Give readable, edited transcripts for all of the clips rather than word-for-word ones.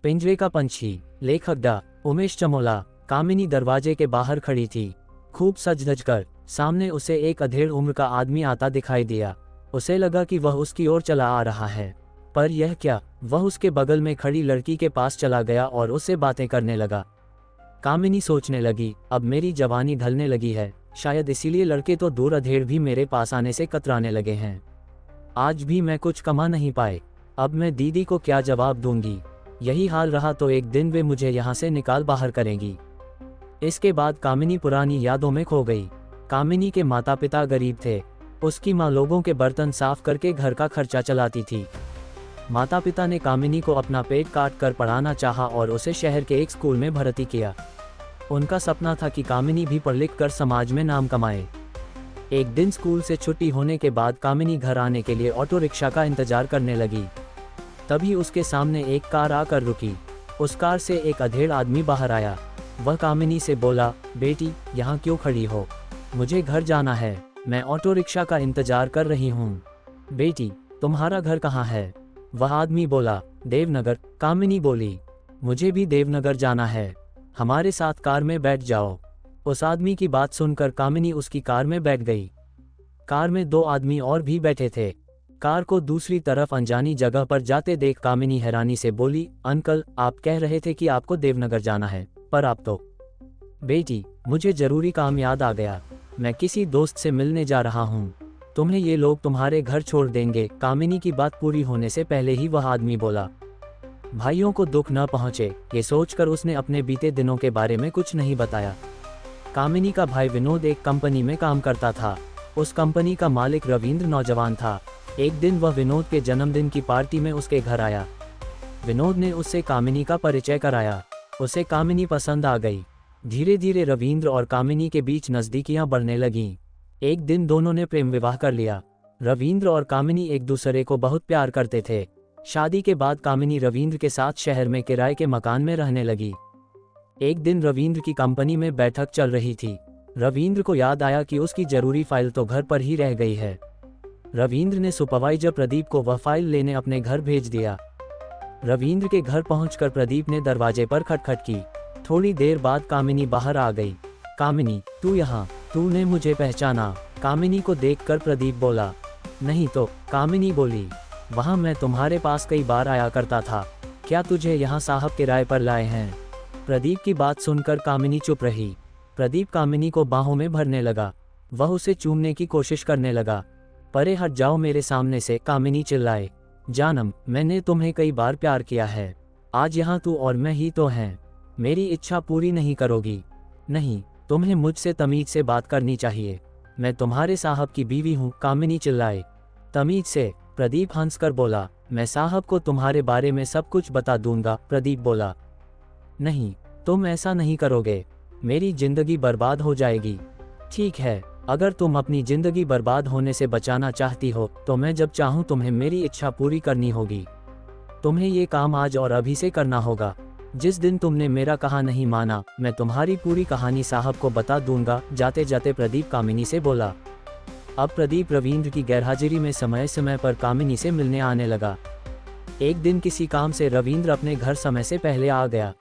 पिंजरे का पंछी। लेखक डा. उमेश चमोला। कामिनी दरवाजे के बाहर खड़ी थी, खूब सज धज कर। सामने उसे एक अधेड़ उम्र का आदमी आता दिखाई दिया। उसे लगा कि वह उसकी ओर चला आ रहा है, पर यह क्या। वह उसके बगल में खड़ी लड़की के पास चला गया और उससे बातें करने लगा। कामिनी सोचने लगी, अब मेरी जवानी ढलने लगी है, शायद इसीलिए लड़के तो दूर अधेड़ भी मेरे पास आने से कतराने लगे हैं। आज भी मैं कुछ कमा नहीं पाए, अब मैं दीदी को क्या जवाब दूंगी। यही हाल रहा तो एक दिन वे मुझे यहाँ से निकाल बाहर करेंगी। इसके बाद कामिनी पुरानी यादों में खो गई। कामिनी के माता पिता गरीब थे। उसकी माँ लोगों के बर्तन साफ करके घर का खर्चा चलाती थी। माता पिता ने कामिनी को अपना पेट काट कर पढ़ाना चाहा और उसे शहर के एक स्कूल में भर्ती किया। उनका सपना था कि कामिनी भी पढ़ लिख कर समाज में नाम कमाए। एक दिन स्कूल से छुट्टी होने के बाद कामिनी घर आने के लिए ऑटो रिक्शा का इंतजार करने लगी। तभी उसके सामने एक कार आकर रुकी। उस कार से एक अधेड़ आदमी बाहर आया। वह कामिनी से बोला, बेटी यहाँ क्यों खड़ी हो, मुझे घर जाना है, मैं ऑटो रिक्शा का इंतजार कर रही हूँ। बेटी तुम्हारा घर कहाँ है? वह आदमी बोला, देवनगर। कामिनी बोली, मुझे भी देवनगर जाना है, हमारे साथ कार में बैठ जाओ। उस आदमी की बात सुनकर कामिनी उसकी कार में बैठ गई। कार में दो आदमी और भी बैठे थे। कार को दूसरी तरफ अनजानी जगह पर जाते देख कामिनी हैरानी से बोली, अंकल आप कह रहे थे कि आपको देवनगर जाना है, पर आप तो। बेटी मुझे जरूरी काम याद आ गया, मैं किसी दोस्त से मिलने जा रहा हूँ, तुम्हें ये लोग तुम्हारे घर छोड़ देंगे। कामिनी की बात पूरी होने से पहले ही वह आदमी बोला, भाइयों को दुख न पहुँचे, ये सोचकर उसने अपने बीते दिनों के बारे में कुछ नहीं बताया। कामिनी का भाई विनोद एक कंपनी में काम करता था। उस कंपनी का मालिक रविंद्र नौजवान था। एक दिन वह विनोद के जन्मदिन की पार्टी में उसके घर आया। विनोद ने उससे कामिनी का परिचय कराया। उसे कामिनी पसंद आ गई। धीरे धीरे रविंद्र और कामिनी के बीच नज़दीकियां बढ़ने लगीं। एक दिन दोनों ने प्रेम विवाह कर लिया। रविंद्र और कामिनी एक दूसरे को बहुत प्यार करते थे। शादी के बाद कामिनी रविंद्र के साथ शहर में किराए के मकान में रहने लगी। एक दिन रविंद्र की कंपनी में बैठक चल रही थी। रविंद्र को याद आया कि उसकी जरूरी फाइल तो घर पर ही रह गई है। रविंद्र ने सुपरवाइजर प्रदीप को वह फाइल लेने अपने घर भेज दिया। रविंद्र के घर पहुंचकर प्रदीप ने दरवाजे पर खटखट की। थोड़ी देर बाद कामिनी बाहर आ गई। कामिनी तू यहाँ, तूने मुझे पहचाना? कामिनी को देखकर प्रदीप बोला, नहीं तो। कामिनी बोली, वहाँ मैं तुम्हारे पास कई बार आया करता था, क्या तुझे यहाँ साहब किराए पर लाए हैं? प्रदीप की बात सुनकर कामिनी चुप रही। प्रदीप कामिनी को बाहों में भरने लगा। वह उसे चूमने की कोशिश करने लगा। परे हट जाओ मेरे सामने से, कामिनी चिल्लाए। जानम मैंने तुम्हें कई बार प्यार किया है, आज यहाँ तू और मैं ही तो हैं। मेरी इच्छा पूरी नहीं करोगी? नहीं, तुम्हें मुझसे तमीज से बात करनी चाहिए, मैं तुम्हारे साहब की बीवी हूँ। कामिनी चिल्लाए। तमीज से? प्रदीप हंसकर बोला, मैं साहब को तुम्हारे बारे में सब कुछ बता दूंगा। प्रदीप बोला, नहीं तुम ऐसा नहीं करोगे, मेरी जिंदगी बर्बाद हो जाएगी। ठीक है, अगर तुम अपनी जिंदगी बर्बाद होने से बचाना चाहती हो तो मैं जब चाहूँ तुम्हें मेरी इच्छा पूरी करनी होगी। तुम्हें ये काम आज और अभी से करना होगा। जिस दिन तुमने मेरा कहा नहीं माना, मैं तुम्हारी पूरी कहानी साहब को बता दूंगा। जाते जाते प्रदीप कामिनी से बोला। अब प्रदीप रविंद्र की गैरहाजिरी में समय समय पर कामिनी से मिलने आने लगा। एक दिन किसी काम से रविंद्र अपने घर समय से पहले आ गया।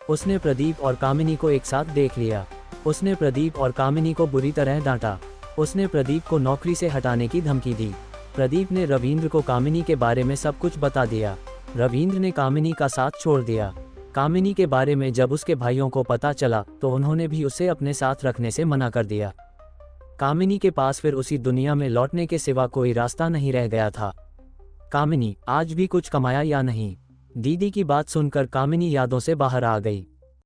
उसने प्रदीप और कामिनी को एक साथ देख लिया। उसने प्रदीप और कामिनी को बुरी तरह डांटा। उसने प्रदीप को नौकरी से हटाने की धमकी दी। प्रदीप ने रविंद्र को कामिनी के बारे में सब कुछ बता दिया। रविंद्र ने कामिनी का साथ छोड़ दिया। कामिनी के बारे में जब उसके भाइयों को पता चला तो उन्होंने भी उसे अपने साथ रखने से मना कर दिया। कामिनी के पास फिर उसी दुनिया में लौटने के सिवा कोई रास्ता नहीं रह गया था। कामिनी आज भी कुछ कमाया या नहीं? दीदी की बात सुनकर कामिनी यादों से बाहर आ गई।